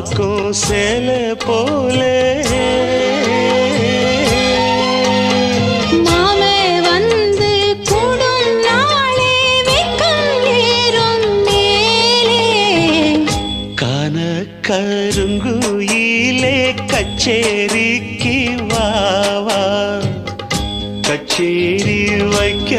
காக்கும் சேலை போலே மாமே வந்து கூடும் நாளே வெக்கம் ஏறும் மேலே கான கருங்குயிலே கச்சேரிக்கு வா வா கச்சேரி வைக்க